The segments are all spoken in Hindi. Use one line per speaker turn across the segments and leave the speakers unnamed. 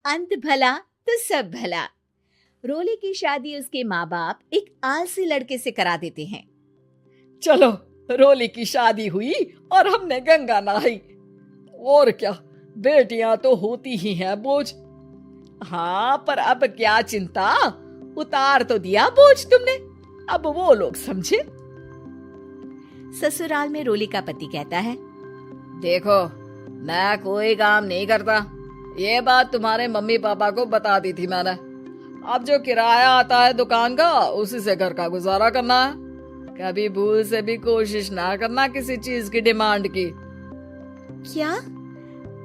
अंत भला तो सब भला। रोली की शादी उसके माँ बाप एक आलसी लड़के से करा देते हैं।
चलो, रोली की शादी हुई और हमने गंगा नहाई। और क्या, बेटियां तो होती ही हैं बोझ। हाँ, पर अब क्या चिंता, उतार तो दिया बोझ तुमने, अब वो लोग समझे।
ससुराल में रोली का पति कहता है,
देखो, मैं कोई काम नहीं करता, ये बात तुम्हारे मम्मी पापा को बता दी थी मैंने। अब जो किराया आता है दुकान का, उसी से घर का गुजारा करना है। कभी भूल से भी कोशिश ना करना किसी चीज की डिमांड की।
क्या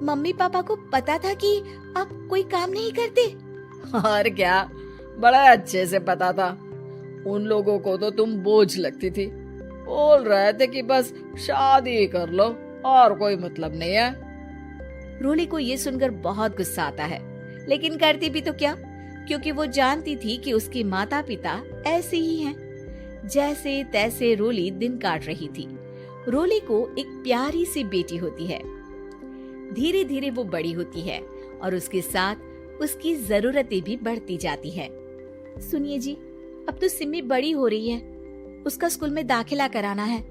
मम्मी पापा को पता था कि आप कोई काम नहीं करते?
और क्या, बड़ा अच्छे से पता था। उन लोगों को तो तुम बोझ लगती थी, बोल रहे थे कि बस शादी कर लो और कोई मतलब नहीं है।
रोली को ये सुनकर बहुत गुस्सा आता है, लेकिन करती भी तो क्या, क्योंकि वो जानती थी कि उसके माता पिता ऐसे ही हैं। जैसे तैसे रोली दिन काट रही थी। रोली को एक प्यारी सी बेटी होती है। धीरे धीरे वो बड़ी होती है और उसके साथ उसकी जरूरतें भी बढ़ती जाती है। सुनिए जी, अब तो सिमी बड़ी हो रही है, उसका स्कूल में दाखिला कराना है।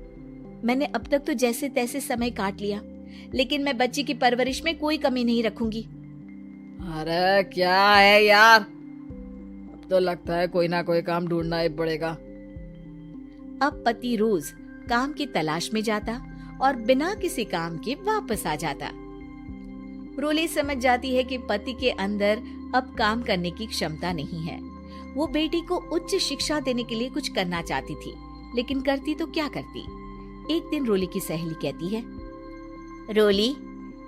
मैंने अब तक तो जैसे तैसे समय काट लिया, लेकिन मैं बच्ची की परवरिश में कोई कमी नहीं रखूंगी।
अरे क्या है यार, अब तो लगता है कोई ना कोई काम ढूंढना ही पड़ेगा।
अब पति रोज काम की तलाश में जाता और बिना किसी काम के वापस आ जाता। रोली समझ जाती है कि पति के अंदर अब काम करने की क्षमता नहीं है। वो बेटी को उच्च शिक्षा देने के लिए कुछ करना चाहती थी, लेकिन करती तो क्या करती। एक दिन रोली की सहेली कहती है, रोली,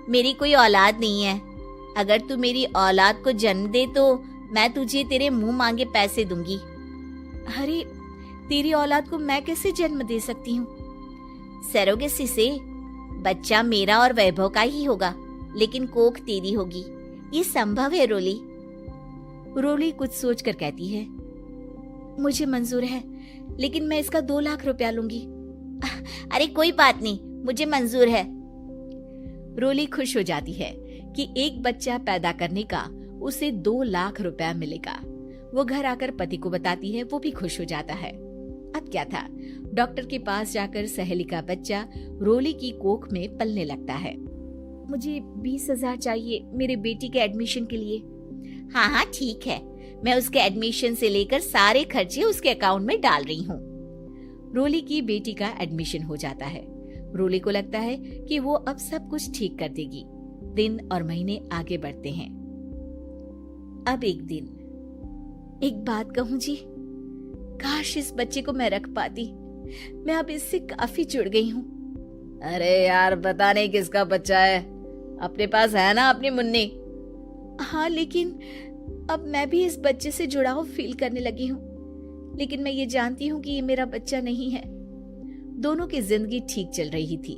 मेरी कोई औलाद नहीं है। अगर तू मेरी औलाद को जन्म दे तो मैं तुझे तेरे मुंह मांगे पैसे दूंगी। अरे, तेरी औलाद को मैं कैसे जन्म दे सकती हूँ? सरोगेसी से। बच्चा मेरा और वैभव का ही होगा, लेकिन कोख तेरी होगी। ये संभव है रोली। रोली कुछ सोचकर कहती है, मुझे मंजूर है, लेकिन मैं इसका 2 लाख रुपया लूंगी। अरे कोई बात नहीं, मुझे मंजूर है। रोली खुश हो जाती है कि एक बच्चा पैदा करने का उसे 2 लाख रुपया मिलेगा। वो घर आकर पति को बताती है, वो भी खुश हो जाता है। अब क्या था, डॉक्टर के पास जाकर सहेली का बच्चा रोली की कोख में पलने लगता है। मुझे 20,000 चाहिए मेरे बेटी के एडमिशन के लिए। हाँ हाँ ठीक है, मैं उसके एडमिशन से लेकर सारे खर्चे उसके अकाउंट में डाल रही हूँ। रोली की बेटी का एडमिशन हो जाता है। रोली को लगता है कि वो अब सब कुछ ठीक कर देगी। दिन और महीने आगे बढ़ते हैं। अब एक दिन, एक बात कहूँ जी, काश इस बच्चे को मैं रख पाती। मैं अब इससे काफी जुड़ गई हूँ।
अरे यार, पता नहीं किसका बच्चा है, अपने पास है ना अपनी मुन्नी।
हाँ, लेकिन अब मैं भी इस बच्चे से जुड़ाव फील करने लगी हूँ, लेकिन मैं ये जानती हूँ कि ये मेरा बच्चा नहीं है। दोनों की जिंदगी ठीक चल रही थी,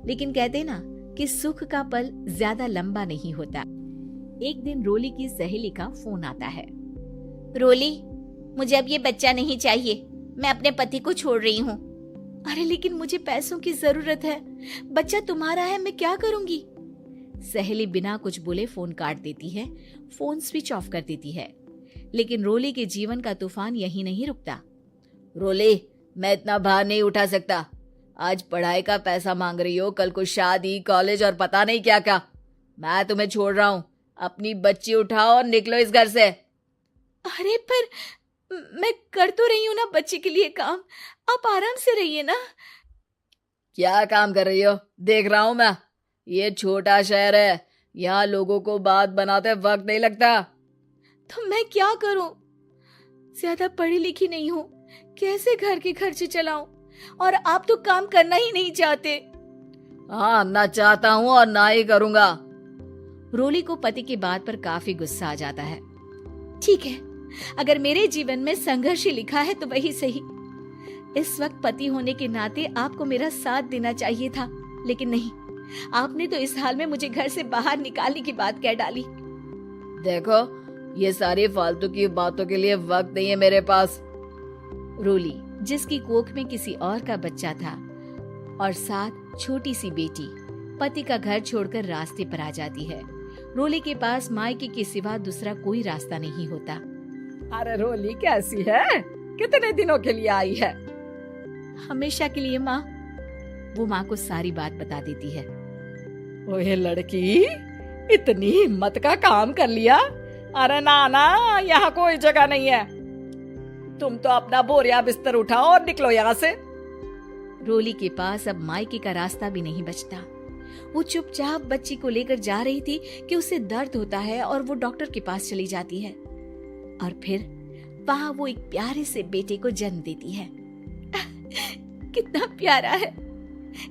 लेकिन कहते ना कि सुख का पल ज्यादा लंबा नहीं होता। एक दिन रोली की सहेली का फोन आता है। रोली, मुझे अब ये बच्चा नहीं चाहिए, मैं अपने पति को छोड़ रही हूँ। अरे लेकिन मुझे पैसों की जरूरत है, बच्चा तुम्हारा है, मैं क्या करूंगी? सहेली बिना कुछ बोले फोन काट देती है, फोन स्विच ऑफ कर देती है। लेकिन रोली के जीवन का तूफान यहीं नहीं रुकता।
रोली, मैं इतना भार नहीं उठा सकता। आज पढ़ाई का पैसा मांग रही हो, कल को शादी, कॉलेज और पता नहीं क्या क्या। मैं तुम्हें छोड़ रहा हूँ, अपनी बच्ची उठाओ और निकलो इस घर से।
अरे पर मैं कर तो रही हूँ ना बच्चे के लिए काम, आप आराम से रहिए ना।
क्या काम कर रही हो, देख रहा हूं मैं। ये छोटा शहर है, यहाँ लोगों को बात बनाते वक्त नहीं लगता।
तो मैं क्या करूं? ज्यादा पढ़ी लिखी नहीं हूँ, कैसे घर के खर्चे चलाऊं? और आप तो काम करना ही नहीं चाहते।
हाँ, ना चाहता हूँ और ना ही करूंगा।
रोली को पति की बात पर काफी गुस्सा आ जाता है। ठीक है, अगर मेरे जीवन में संघर्ष ही लिखा है तो वही सही। इस वक्त पति होने के नाते आपको मेरा साथ देना चाहिए था, लेकिन नहीं, आपने तो इस हाल में मुझे घर से बाहर निकालने की बात कह डाली।
देखो, ये सारी फालतू की बातों के लिए वक्त नहीं है मेरे पास।
रोली, जिसकी कोख में किसी और का बच्चा था और साथ छोटी सी बेटी, पति का घर छोड़कर रास्ते पर आ जाती है। रोली के पास मायके के सिवा दूसरा कोई रास्ता नहीं होता।
अरे रोली कैसी है? कितने दिनों के लिए आई है?
हमेशा के लिए माँ। वो माँ को सारी बात बता देती है।
ओए लड़की, इतनी हिम्मत का काम कर लिया। अरे ना ना, यहाँ कोई जगह नहीं है। तुम तो अपना बोरिया बिस्तर उठाओ और निकलो यहाँ से।
रोली के पास अब मायके का रास्ता भी नहीं बचता। वो चुपचाप बच्ची को लेकर जा रही थी कि उसे दर्द होता है और वो डॉक्टर के पास चली जाती है और फिर वहां वो एक प्यारे से बेटे को जन्म देती है। कितना प्यारा है,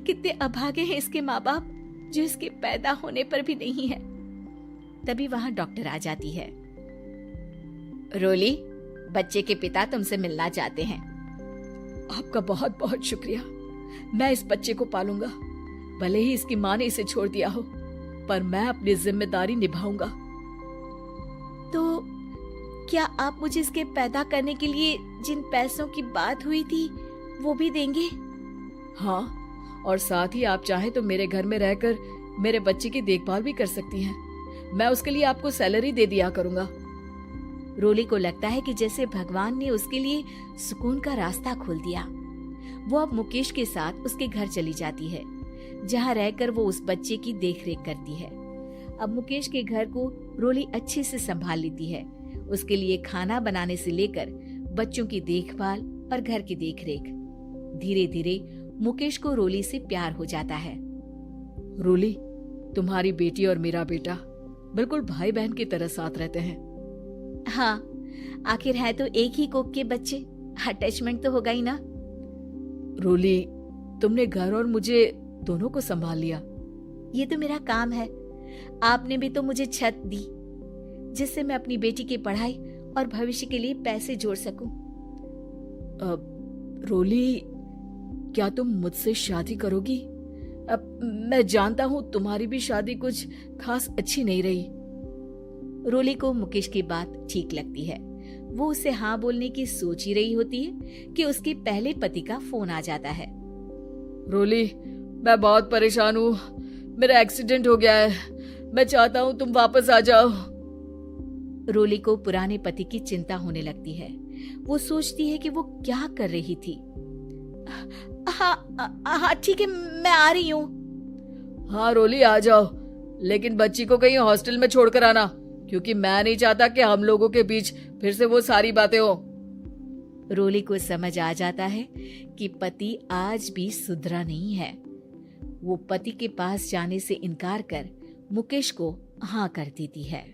कितने अभागे हैं इसके माँ बाप जो इसके पैदा होने पर भी नहीं है। तभी वहां डॉक्टर आ जाती है। रोली, बच्चे के पिता तुमसे मिलना चाहते हैं।
आपका बहुत बहुत शुक्रिया। मैं इस बच्चे को पालूंगा, भले ही इसकी माँ ने इसे छोड़ दिया हो, पर मैं अपनी जिम्मेदारी निभाऊंगा।
तो क्या आप मुझे इसके पैदा करने के लिए जिन पैसों की बात हुई थी वो भी देंगे?
हाँ, और साथ ही आप चाहे तो मेरे घर में रहकर मेरे बच्चे की देखभाल भी कर सकती हैं। मैं उसके लिए आपको सैलरी दे दिया करूंगा।
रोली को लगता है कि जैसे भगवान ने उसके लिए सुकून का रास्ता खोल दिया। वो अब मुकेश के साथ उसके घर चली जाती है, जहाँ रहकर वो उस बच्चे की देखरेख करती है। अब मुकेश के घर को रोली अच्छे से संभाल लेती है। उसके लिए खाना बनाने से लेकर बच्चों की देखभाल और घर की देखरेख। धीरे धीरे मुकेश को रोली से प्यार हो जाता है।
रोली, तुम्हारी बेटी और मेरा बेटा बिल्कुल भाई बहन की तरह साथ रहते हैं।
हाँ, आखिर है तो एक ही कोख के बच्चे, अटैचमेंट तो होगा ही ना।
रोली, तुमने घर और मुझे दोनों को संभाल लिया।
ये तो मेरा काम है। आपने भी तो मुझे छत दी जिससे मैं अपनी बेटी की पढ़ाई और भविष्य के लिए पैसे जोड़ सकूं।
रोली, क्या तुम मुझसे शादी करोगी? अब मैं जानता हूँ तुम्हारी भी शादी कुछ खास अच्छी नहीं रही।
रोली को मुकेश की बात ठीक लगती है। वो उसे हाँ बोलने की सोच ही रही होती है कि उसके पहले पति का फोन आ जाता है।
रोली, मैं बहुत परेशान हूँ। मेरा एक्सीडेंट हो गया है। मैं चाहता हूँ तुम वापस आ जाओ।
रोली को पुराने पति की चिंता होने लगती है। वो सोचती है कि वो क्या कर रही थी। हाँ ठीक है, मैं आ रही हूँ।
हाँ रोली, आ जाओ, लेकिन बच्ची को कहीं हॉस्टल में छोड़कर आना, क्योंकि मैं नहीं चाहता कि हम लोगों के बीच फिर से वो सारी बातें हो।
रोली को समझ आ जाता है कि पति आज भी सुधरा नहीं है। वो पति के पास जाने से इनकार कर मुकेश को हाँ कर देती है।